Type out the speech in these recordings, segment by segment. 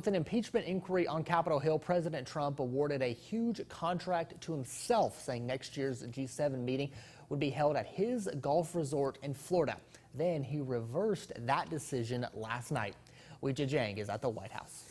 With an impeachment inquiry on Capitol Hill, President Trump awarded a huge contract to himself, saying next year's G7 meeting would be held at his golf resort in Florida. Then he reversed that decision last night. Weijia Jiang is at the White House.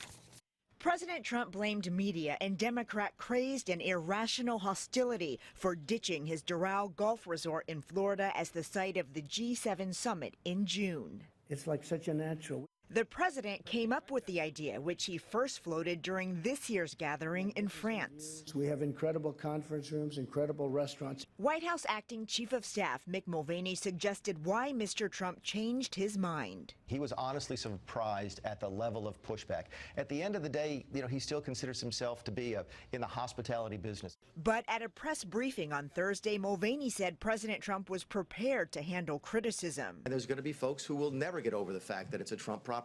President Trump blamed media and Democrat-crazed and irrational hostility for ditching his Doral golf resort in Florida as the site of the G7 summit in June. It's like such a natural. The president came up with the idea, which he first floated during this year's gathering in France. We have incredible conference rooms, incredible restaurants. White House acting chief of staff Mick Mulvaney suggested why Mr. Trump changed his mind. He was honestly surprised at the level of pushback. At the end of the day, he still considers himself to be in the hospitality business. But at a press briefing on Thursday, Mulvaney said President Trump was prepared to handle criticism. And there's going to be folks who will never get over the fact that it's a Trump property.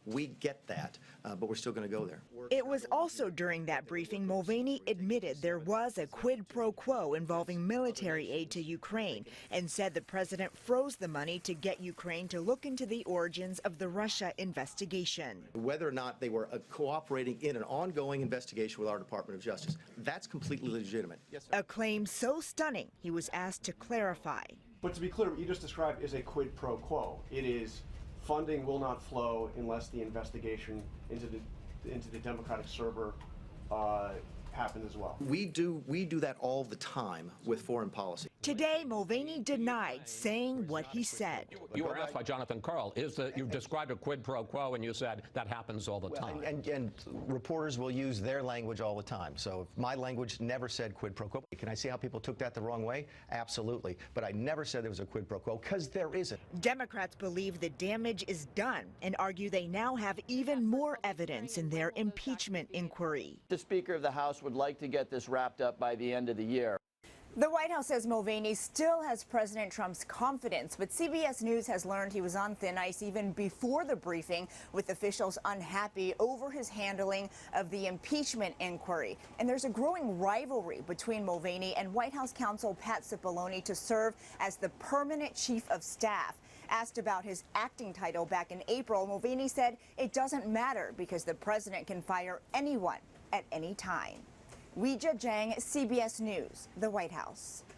We get that, but we're still going to go there. It was also during that briefing Mulvaney admitted there was a quid pro quo involving military aid to Ukraine and said the president froze the money to get Ukraine to look into the origins of the Russia investigation. Whether or not they were cooperating in an ongoing investigation with our Department of Justice, that's completely legitimate. Yes, sir. A claim so stunning he was asked to clarify. But to be clear, what you just described is a quid pro quo. It is funding will not flow unless the investigation into the Democratic server happens as well. We do that all the time with foreign policy. Today, Mulvaney denied saying what he said. You were asked by Jonathan Karl, you described a quid pro quo and you said that happens all the time. And reporters will use their language all the time. So my language never said quid pro quo. Can I see how people took that the wrong way? Absolutely. But I never said there was a quid pro quo, because there isn't. Democrats believe the damage is done and argue they now have even more evidence in their impeachment inquiry. The Speaker of the House would like to get this wrapped up by the end of the year. The White House says Mulvaney still has President Trump's confidence, but CBS News has learned he was on thin ice even before the briefing, with officials unhappy over his handling of the impeachment inquiry. And there's a growing rivalry between Mulvaney and White House counsel Pat Cipollone to serve as the permanent chief of staff. Asked about his acting title back in April, Mulvaney said it doesn't matter because the president can fire anyone at any time. Weijia Jiang, CBS News, the White House.